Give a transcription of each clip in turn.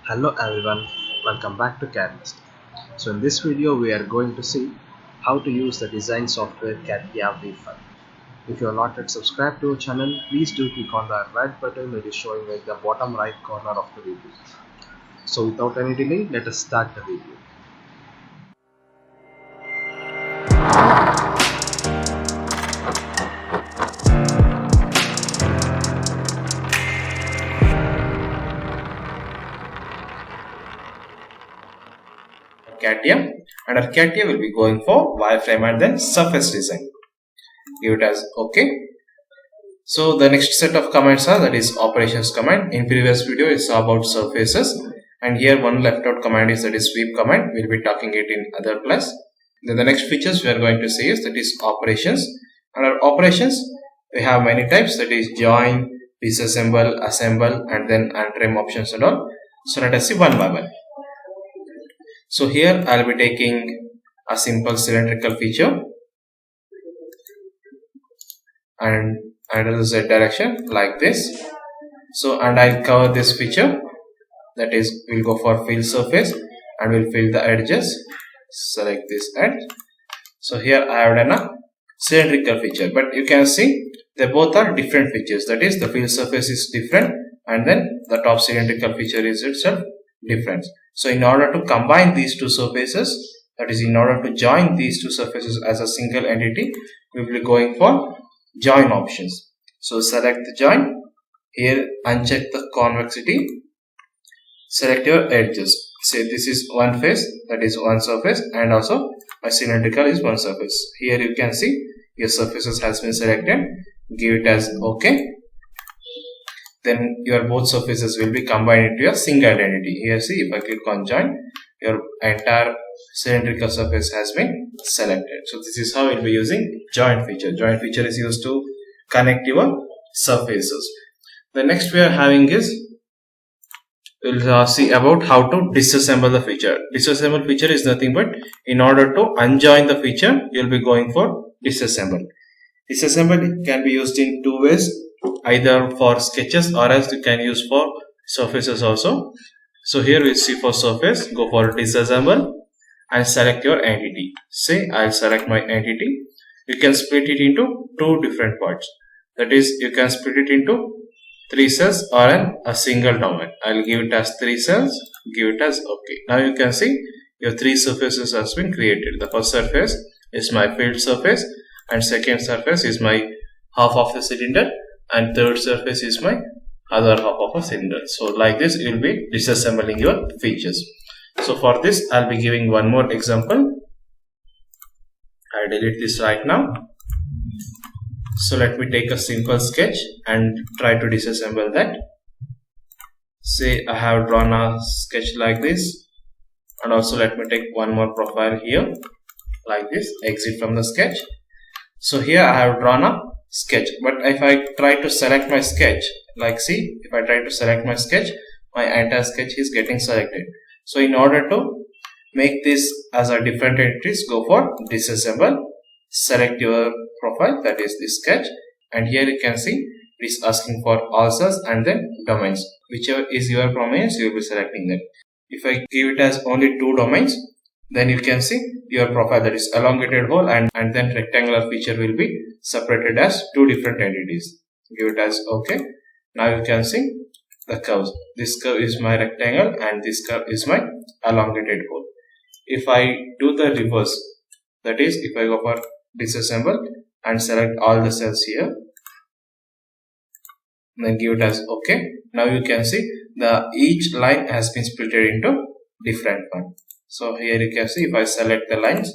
Hello everyone, welcome back to CADist. So in this video we are going to see how to use the design software CATIA V5. If you are not yet subscribed to our channel, please do click on the red button that is showing at the bottom right corner of the video. So without any delay, let us start the video. CATIA. Under CATIA we'll be going for wireframe and then surface design. Give it as OK. So the next set of commands are, that is operations command. In previous video it saw about surfaces, and here one left out command is, that is sweep command. We'll be talking it in other class. Then the next features we are going to see is, that is operations. Under operations we have many types, that is join, disassemble, assemble, and then untrim options and all. So let us see one by one. So here I'll be taking a simple cylindrical feature and under the Z direction like this. So and I'll cover this feature, that is we'll go for fill surface and we'll fill the edges. Select this edge. So here I have done a cylindrical feature, but you can see they both are different features, that is the fill surface is different and then the top cylindrical feature is itself different. So in order to combine these two surfaces, that is in order to join these two surfaces as a single entity, we will be going for join options. So select the join, here uncheck the convexity, select your edges. Say this is one face, that is one surface, and also a cylindrical is one surface. Here you can see your surfaces has been selected. Give it as OK. Then your both surfaces will be combined into a single identity. Here see, if I click on join, your entire cylindrical surface has been selected. So this is how we'll be using join feature. Join feature is used to connect your surfaces. The next we are having is, we'll see about how to disassemble the feature. Disassemble feature is nothing but, in order to unjoin the feature, you'll be going for disassemble. Disassemble can be used in two ways, either for sketches or else you can use for surfaces also. So here we see for surface, go for disassemble and select your entity. Say I'll select my entity. You can split it into two different parts. That is, you can split it into 3 cells or a single domain. I'll give it as 3 cells, give it as OK. Now you can see your 3 surfaces has been created. The first surface is my filled surface, and second surface is my half of the cylinder, and third surface is my other half of a cylinder. So like this you will be disassembling your features. So for this I'll be giving one more example. I delete this right now. So let me take a simple sketch and try to disassemble that. Say I have drawn a sketch like this, and also let me take one more profile here like this. Exit from the sketch. So here I have drawn a sketch, but if I try to select my sketch, like see, if I try to select my sketch, my entire sketch is getting selected. So in order to make this as a different entities, go for disassemble, select your profile, that is this sketch, and here you can see it is asking for all cells and then domains. Whichever is your domains, you will be selecting that. If I give it as only 2 domains, then you can see your profile, that is elongated hole and then rectangular feature will be separated as 2 different entities. Give it as OK. Now you can see the curves. This curve is my rectangle and this curve is my elongated hole. If I do the reverse, that is if I go for disassemble and select all the cells here, then give it as OK. Now you can see each line has been split into different one. So here you can see, if I select the lines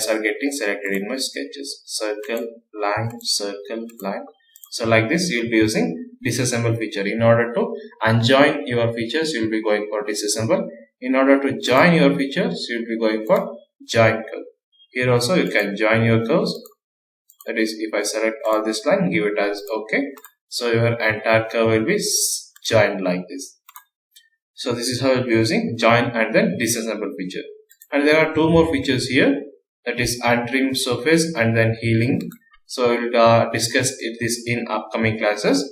are getting selected in my sketches. Circle, line, circle, line. So like this you will be using disassemble feature. In order to unjoin your features, you will be going for disassemble. In order to join your features, you will be going for join curve. Here also you can join your curves. That is, if I select all this line, give it as OK. So your entire curve will be joined like this. So this is how you'll be using join and then disassemble feature. And there are 2 more features here, that is untrim surface and then healing. So we'll discuss this in upcoming classes.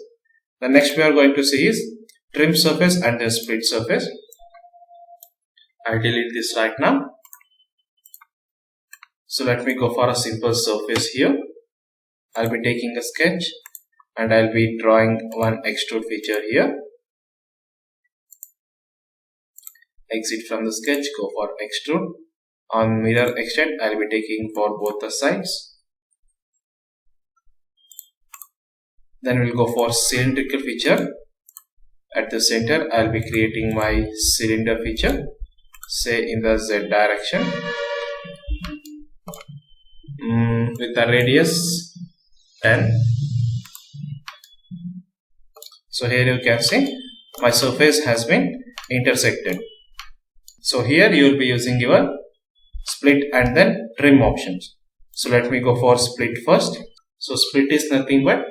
The next we are going to see is trim surface and then split surface. I delete this right now. So let me go for a simple surface here. I'll be taking a sketch and I'll be drawing one extrude feature here. Exit from the sketch, go for extrude. On mirror extend, I'll be taking for both the sides. Then we'll go for cylindrical feature. At the center, I'll be creating my cylinder feature, say in the Z direction, with the radius 10. So here you can see my surface has been intersected. So here you will be using your split and then trim options. So let me go for split first. So split is nothing but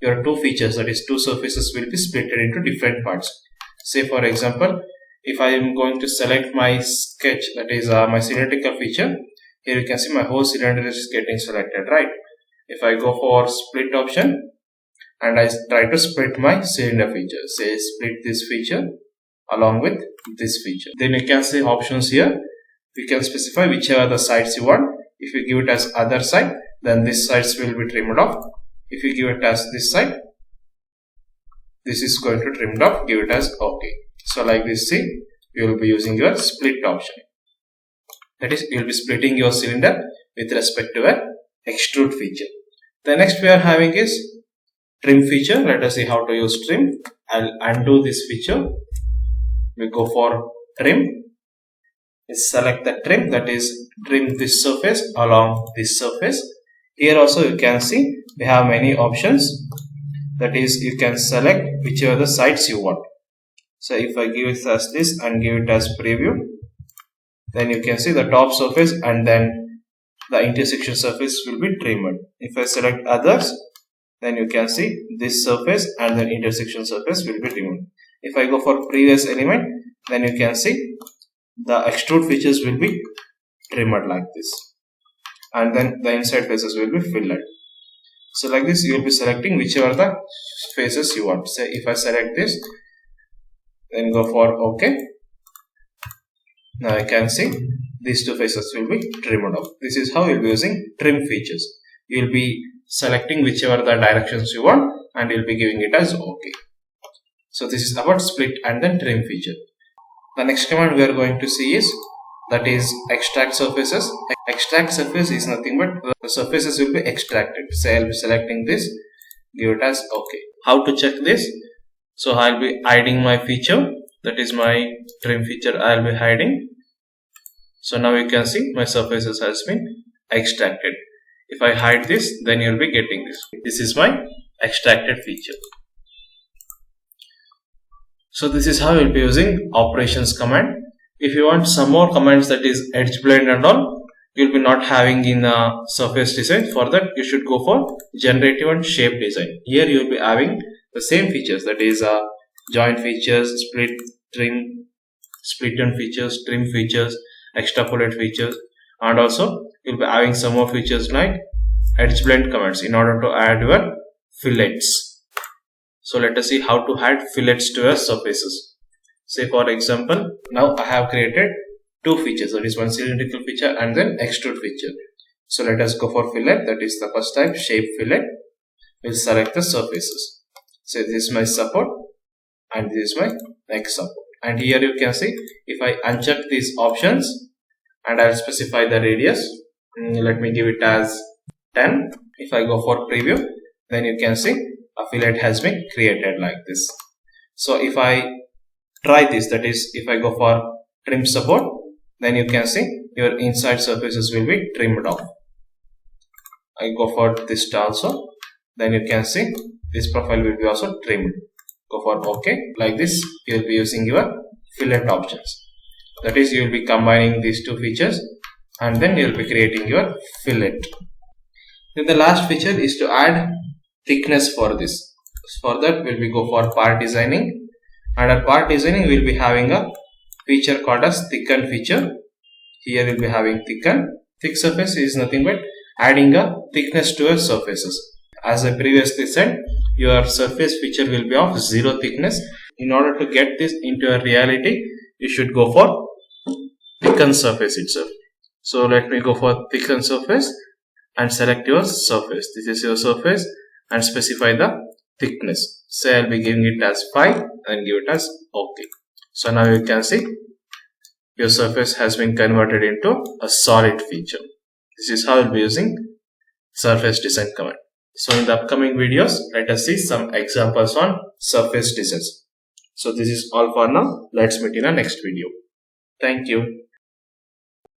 your two features, that is two surfaces will be splitted into different parts. Say for example, if I am going to select my sketch, that is my cylindrical feature, here you can see my whole cylinder is getting selected, right? If I go for split option and I try to split my cylinder feature, say split this feature along with this feature, then you can see options here. You can specify whichever the sides you want. If you give it as other side, then this sides will be trimmed off. If you give it as this side, this is going to trimmed off. Give it as OK. So like this, see, you will be using your split option. That is, you will be splitting your cylinder with respect to a extrude feature. The next we are having is trim feature. Let us see how to use trim. I'll undo this feature. We go for trim. We select the trim, that is trim this surface along this surface. Here also you can see we have many options. That is, you can select whichever the sides you want. So if I give it as this and give it as preview, then you can see the top surface and then the intersection surface will be trimmed. If I select others, then you can see this surface and then intersection surface will be trimmed. If I go for previous element, then you can see the extrude features will be trimmed like this, and then the inside faces will be filled. So like this, you will be selecting whichever the faces you want. Say if I select this, then go for OK. Now I can see these two faces will be trimmed off. This is how you will be using trim features. You will be selecting whichever the directions you want and you will be giving it as OK. So this is about split and then trim feature. The next command we are going to see is, that is extract surfaces. Extract surface is nothing but the surfaces will be extracted. Say I'll be selecting this, give it as OK. How to check this? So I'll be hiding my feature, that is my trim feature I'll be hiding. So now you can see my surfaces has been extracted. If I hide this, then you'll be getting this. This is my extracted feature. So this is how you'll be using operations command. If you want some more commands, that is edge blend and all, you'll be not having in surface design. For that you should go for generative and shape design. Here you'll be having the same features, that is joint features, split, trim, split and features, trim features, extrapolate features, and also you'll be having some more features like edge blend commands in order to add your fillets. So let us see how to add fillets to your surfaces. Say for example, now I have created two features, that is one cylindrical feature and then extrude feature. So let us go for fillet, that is the first type, shape fillet. We'll select the surfaces. So this is my support and this is my next support. And here you can see, if I uncheck these options and I'll specify the radius, let me give it as 10. If I go for preview, then you can see a fillet has been created like this. So if I try this, that is if I go for trim support, then you can see your inside surfaces will be trimmed off. I go for this also, then you can see this profile will be also trimmed. Go for OK. Like this you will be using your fillet options. That is, you will be combining these two features and then you will be creating your fillet. Then the last feature is to add thickness for this. For that we'll be go for part designing. Under part designing we'll be having a feature called as thicken feature. Here we'll be having thicken. Thick surface is nothing but adding a thickness to your surfaces. As I previously said, your surface feature will be of 0 thickness. In order to get this into a reality, you should go for thicken surface itself. So let me go for thicken surface and select your surface. This is your surface and specify the thickness. Say I'll be giving it as 5 and give it as OK. So now you can see your surface has been converted into a solid feature. This is how you'll be using surface design command. So in the upcoming videos, let us see some examples on surface designs. So this is all for now. Let's meet in the next video. Thank you.